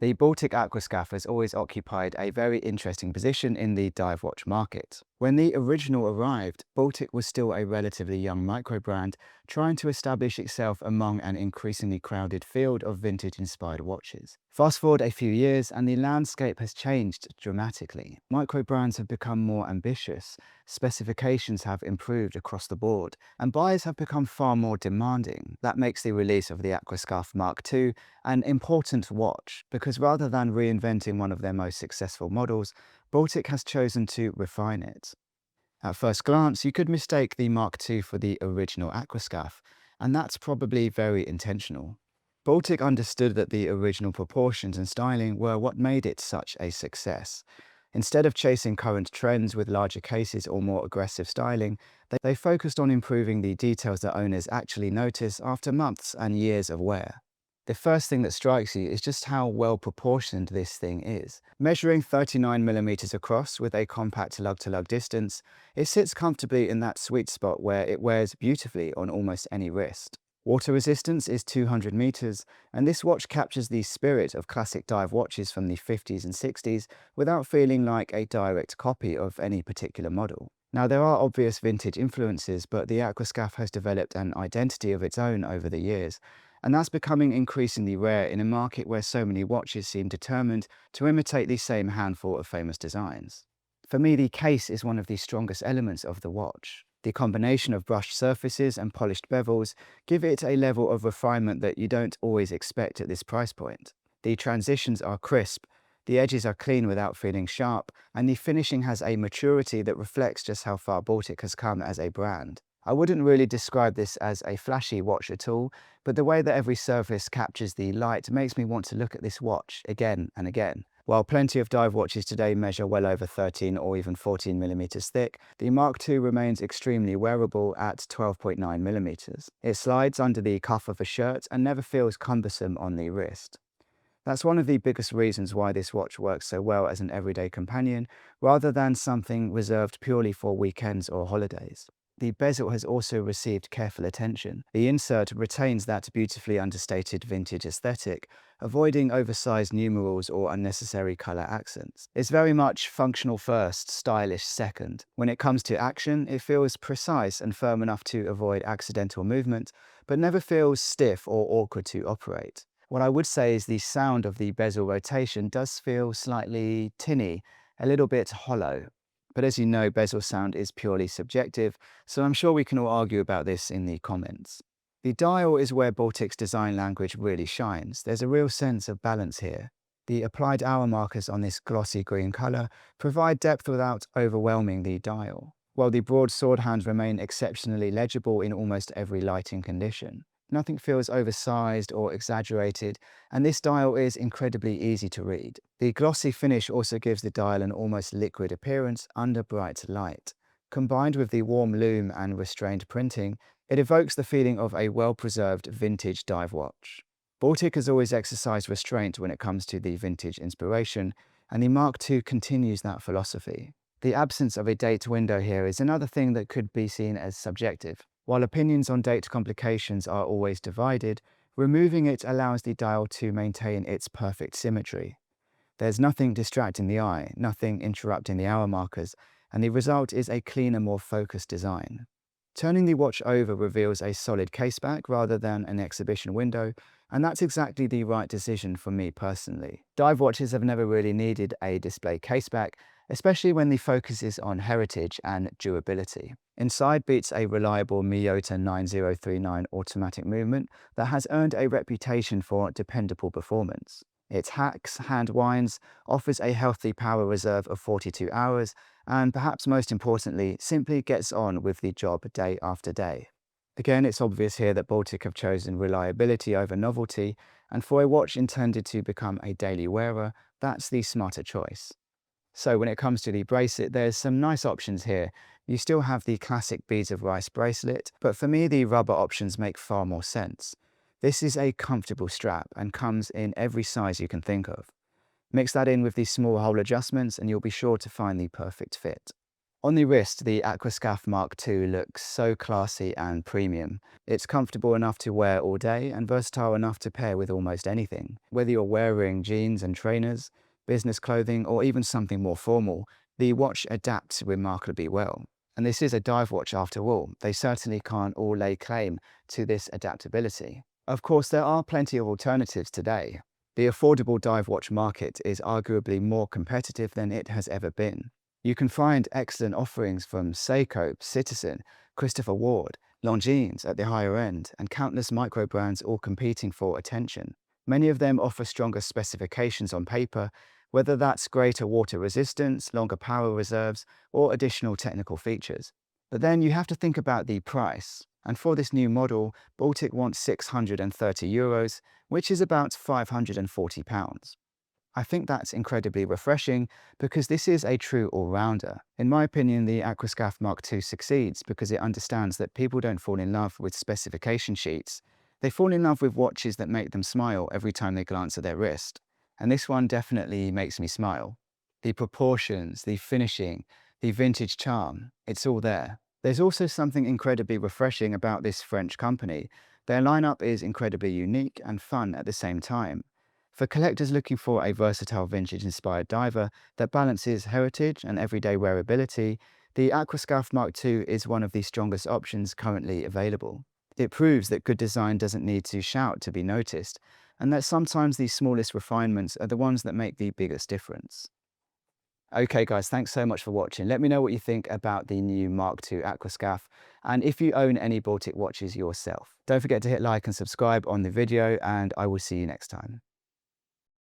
The Baltic Aquascaphe has always occupied a very interesting position in the dive watch market. When the original arrived, Baltic was still a relatively young microbrand, trying to establish itself among an increasingly crowded field of vintage-inspired watches. Fast forward a few years and the landscape has changed dramatically. Microbrands have become more ambitious, specifications have improved across the board, and buyers have become far more demanding. That makes the release of the Aquascaphe MK2 an important watch, because rather than reinventing one of their most successful models, Baltic has chosen to refine it. At first glance, you could mistake the Mark II for the original Aquascaphe, and that's probably very intentional. Baltic understood that the original proportions and styling were what made it such a success. Instead of chasing current trends with larger cases or more aggressive styling, they focused on improving the details that owners actually notice after months and years of wear. The first thing that strikes you is just how well proportioned this thing is. Measuring 39mm across with a compact lug-to-lug distance, it sits comfortably in that sweet spot where it wears beautifully on almost any wrist. Water resistance is 200 meters, and this watch captures the spirit of classic dive watches from the 50s and 60s without feeling like a direct copy of any particular model. Now, there are obvious vintage influences, but the Aquascaphe has developed an identity of its own over the years, and that's becoming increasingly rare in a market where so many watches seem determined to imitate the same handful of famous designs. For me, the case is one of the strongest elements of the watch. The combination of brushed surfaces and polished bezels give it a level of refinement that you don't always expect at this price point. The transitions are crisp, the edges are clean without feeling sharp, and the finishing has a maturity that reflects just how far Baltic has come as a brand. I wouldn't really describe this as a flashy watch at all, but the way that every surface captures the light makes me want to look at this watch again and again. While plenty of dive watches today measure well over 13 or even 14mm thick, the Mark II remains extremely wearable at 12.9mm. It slides under the cuff of a shirt and never feels cumbersome on the wrist. That's one of the biggest reasons why this watch works so well as an everyday companion, rather than something reserved purely for weekends or holidays. The bezel has also received careful attention. The insert retains that beautifully understated vintage aesthetic, avoiding oversized numerals or unnecessary color accents. It's very much functional first, stylish second. When it comes to action, it feels precise and firm enough to avoid accidental movement, but never feels stiff or awkward to operate. What I would say is the sound of the bezel rotation does feel slightly tinny, a little bit hollow. But as you know, bezel sound is purely subjective, so I'm sure we can all argue about this in the comments. The dial is where Baltic's design language really shines. There's a real sense of balance here. The applied hour markers on this glossy green color provide depth without overwhelming the dial, while the broad sword hands remain exceptionally legible in almost every lighting condition. Nothing feels oversized or exaggerated, and this dial is incredibly easy to read. The glossy finish also gives the dial an almost liquid appearance under bright light. Combined with the warm lume and restrained printing, it evokes the feeling of a well-preserved vintage dive watch. Baltic has always exercised restraint when it comes to the vintage inspiration, and the Mark II continues that philosophy. The absence of a date window here is another thing that could be seen as subjective. While opinions on date complications are always divided, removing it allows the dial to maintain its perfect symmetry. There's nothing distracting the eye, nothing interrupting the hour markers, and the result is a cleaner, more focused design. Turning the watch over reveals a solid caseback rather than an exhibition window, and that's exactly the right decision for me personally. Dive watches have never really needed a display caseback, especially when the focus is on heritage and durability. Inside beats a reliable Miyota 9039 automatic movement that has earned a reputation for dependable performance. It hacks, hand winds, offers a healthy power reserve of 42 hours, and perhaps most importantly, simply gets on with the job day after day. Again, it's obvious here that Baltic have chosen reliability over novelty, and for a watch intended to become a daily wearer, that's the smarter choice. So when it comes to the bracelet, there's some nice options here. You still have the classic beads of rice bracelet, but for me the rubber options make far more sense. This is a comfortable strap and comes in every size you can think of. Mix that in with the small hole adjustments and you'll be sure to find the perfect fit. On the wrist, the Aquascaphe MK2 looks so classy and premium. It's comfortable enough to wear all day and versatile enough to pair with almost anything. Whether you're wearing jeans and trainers, business clothing, or even something more formal, the watch adapts remarkably well. And this is a dive watch after all. They certainly can't all lay claim to this adaptability. Of course, there are plenty of alternatives today. The affordable dive watch market is arguably more competitive than it has ever been. You can find excellent offerings from Seiko, Citizen, Christopher Ward, Longines at the higher end, and countless micro brands all competing for attention. Many of them offer stronger specifications on paper, whether that's greater water resistance, longer power reserves, or additional technical features. But then you have to think about the price. And for this new model, Baltic wants €630, which is about £540. I think that's incredibly refreshing because this is a true all-rounder. In my opinion, the Aquascaphe MK2 succeeds because it understands that people don't fall in love with specification sheets. They fall in love with watches that make them smile every time they glance at their wrist. And this one definitely makes me smile. The proportions, the finishing, the vintage charm, it's all there. There's also something incredibly refreshing about this French company. Their lineup is incredibly unique and fun at the same time. For collectors looking for a versatile vintage-inspired diver that balances heritage and everyday wearability, the Aquascaphe MK2 is one of the strongest options currently available. It proves that good design doesn't need to shout to be noticed, and that sometimes the smallest refinements are the ones that make the biggest difference. Okay guys, thanks so much for watching. Let me know what you think about the new Mark II Aquascaphe and if you own any Baltic watches yourself. Don't forget to hit like and subscribe on the video, and I will see you next time.